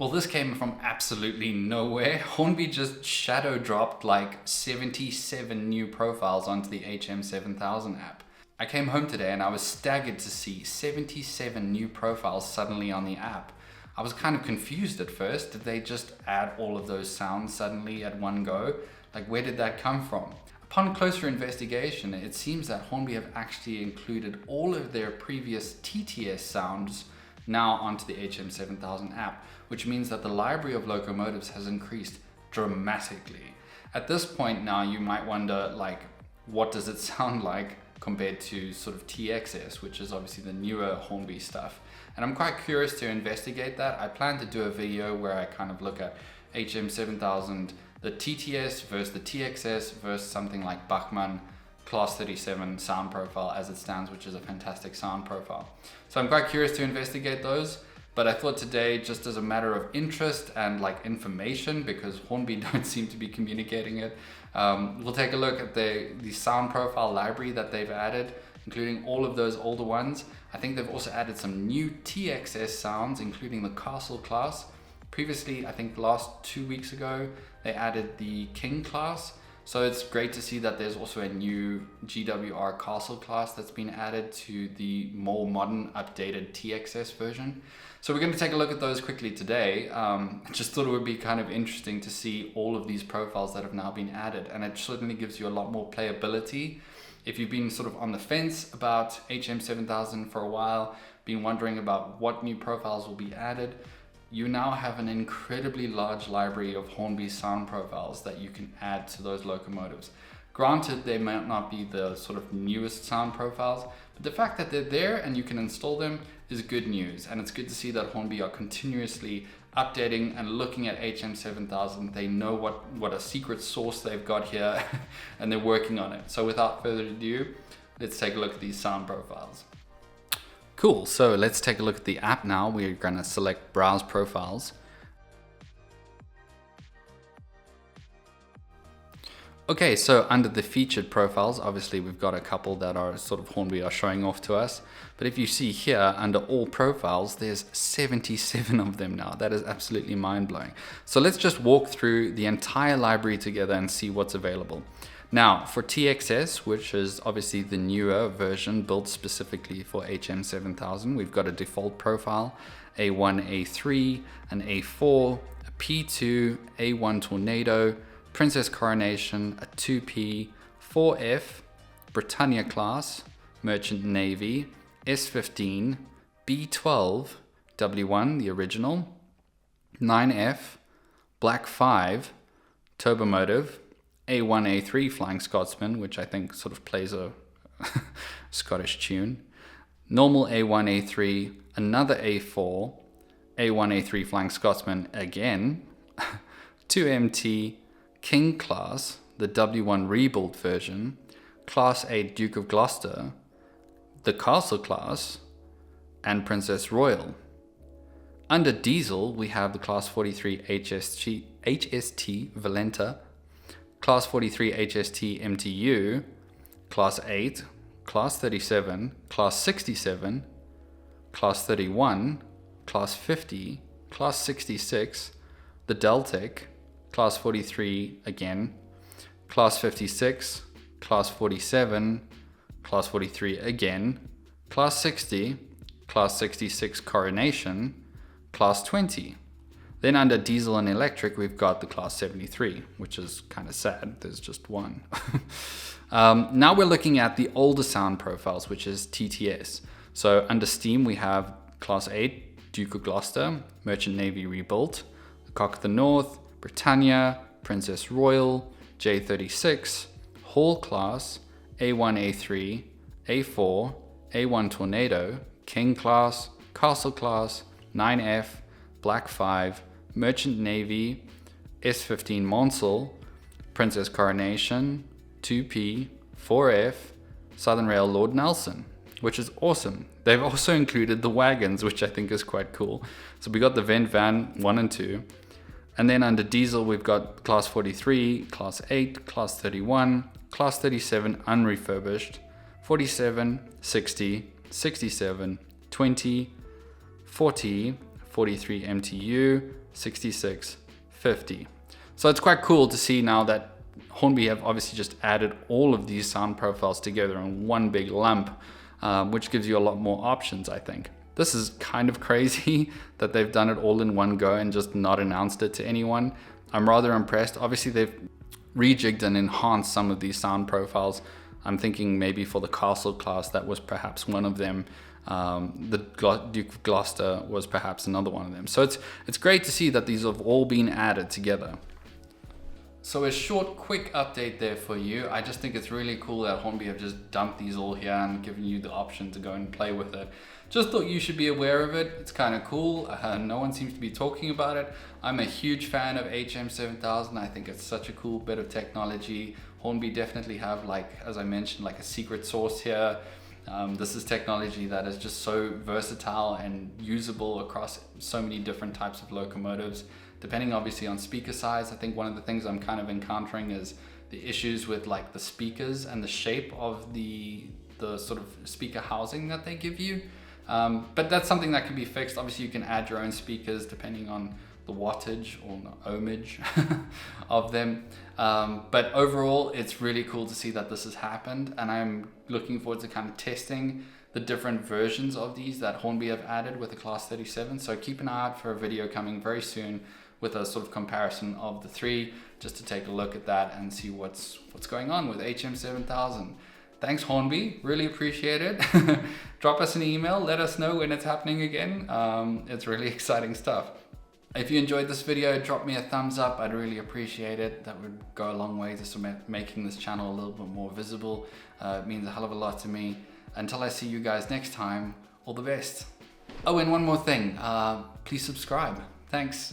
Well, this came from absolutely nowhere. Hornby just shadow dropped like 77 new profiles onto the HM7000 app. I came home today and I was staggered to see 77 new profiles suddenly on the app. I was kind of confused at first. Did they just add all of those sounds suddenly at one go? Like, where did that come from? Upon closer investigation, it seems that Hornby have actually included all of their previous TTS sounds now onto the HM7000 app, which means that the library of locomotives has increased dramatically. At this point now, you might wonder, like, what does it sound like compared to sort of TXS, which is obviously the newer Hornby stuff. And I'm quite curious to investigate that. I plan to do a video where I kind of look at HM7000, the TTS versus the TXS versus something like Bachmann Class 37 sound profile as it stands, which is a fantastic sound profile. So I'm quite curious to investigate those, but I thought today, just as a matter of interest and like information, because Hornby don't seem to be communicating it, we'll take a look at the sound profile library that they've added, including all of those older ones. I think they've also added some new TXS sounds, including the Castle class. Previously, I think last 2 weeks ago, they added the King class. So it's great to see that there's also a new GWR Castle class that's been added to the more modern, updated TXS version. So we're going to take a look at those quickly today. Just thought it would be kind of interesting to see all of these profiles that have now been added, and it certainly gives you a lot more playability. If you've been sort of on the fence about HM7000 for a while, been wondering about what new profiles will be added, you now have an incredibly large library of Hornby sound profiles that you can add to those locomotives. Granted, they might not be the sort of newest sound profiles, but the fact that they're there and you can install them is good news. And it's good to see that Hornby are continuously updating and looking at HM7000. They know what a secret sauce they've got here and they're working on it. So without further ado, let's take a look at these sound profiles. Cool, so let's take a look at the app now. We're gonna select Browse Profiles. Okay, so under the featured profiles, obviously we've got a couple that are sort of Hornby are showing off to us. But if you see here under all profiles, there's 77 of them now. That is absolutely mind-blowing. So let's just walk through the entire library together and see what's available. Now, for TXS, which is obviously the newer version built specifically for HM7000, we've got a default profile, A1, A3, an A4, a P2, A1 Tornado, Princess Coronation, a 2P, 4F, Britannia class, Merchant Navy, S15, B12, W1, the original, 9F, Black 5, Turbomotive, A1, A3 Flying Scotsman, which I think sort of plays a Scottish tune. Normal A1, A3, another A4, A1, A3 Flying Scotsman again, 2MT, King class, the W1 rebuild version, Class 8 Duke of Gloucester, the Castle class, and Princess Royal. Under diesel, we have the Class 43 HST Valenta, Class 43 HST MTU, Class 8, Class 37, Class 67, Class 31, Class 50, Class 66, the Deltic, Class 43 again, Class 56, Class 47, Class 43 again, Class 60, Class 66 Coronation, Class 20. Then under diesel and electric, we've got the Class 73, which is kind of sad. There's just one. Now we're looking at the older sound profiles, which is TTS. So under steam, we have Class 8, Duke of Gloucester, Merchant Navy rebuilt, the Cock of the North, Britannia, Princess Royal, J36, Hall class, A1, A3, A4, A1 Tornado, King class, Castle class, 9F, Black 5, Merchant Navy, S15 Monsell, Princess Coronation, 2P, 4F, Southern Rail Lord Nelson, which is awesome. They've also included the wagons, which I think is quite cool. So we got the Vent Van 1 and 2. And then under diesel, we've got Class 43, Class 8, Class 31, Class 37 unrefurbished, 47, 60, 67, 20, 40, 43 MTU, 66, 50. So it's quite cool to see now that Hornby have obviously just added all of these sound profiles together in one big lump, which gives you a lot more options, I think. This is kind of crazy that they've done it all in one go and just not announced it to anyone. I'm rather impressed. Obviously, they've rejigged and enhanced some of these sound profiles. I'm thinking maybe for the Castle class, that was perhaps one of them. The Duke of Gloucester was perhaps another one of them. So it's great to see that these have all been added together. So a short, quick update there for you. I just think it's really cool that Hornby have just dumped these all here and given you the option to go and play with it. Just thought you should be aware of it. It's kind of cool. No one seems to be talking about it. I'm a huge fan of HM7000. I think it's such a cool bit of technology. Hornby definitely have, like, as I mentioned, like a secret sauce here. This is technology that is just so versatile and usable across so many different types of locomotives. Depending obviously on speaker size, I think one of the things I'm kind of encountering is the issues with like the speakers and the shape of the sort of speaker housing that they give you. But that's something that can be fixed. Obviously you can add your own speakers depending on the wattage or the ohmage of them. But overall, it's really cool to see that this has happened, and I'm looking forward to kind of testing the different versions of these that Hornby have added with the Class 37. So keep an eye out for a video coming very soon with a sort of comparison of the three, just to take a look at that and see what's going on with HM7000. Thanks Hornby, really appreciate it. Drop us an email, let us know when it's happening again. It's really exciting stuff. If you enjoyed this video, drop me a thumbs up, I'd really appreciate it. That would go a long way to making this channel a little bit more visible. It means a hell of a lot to me. Until I see you guys next time, all the best. Oh, and one more thing, please subscribe. Thanks.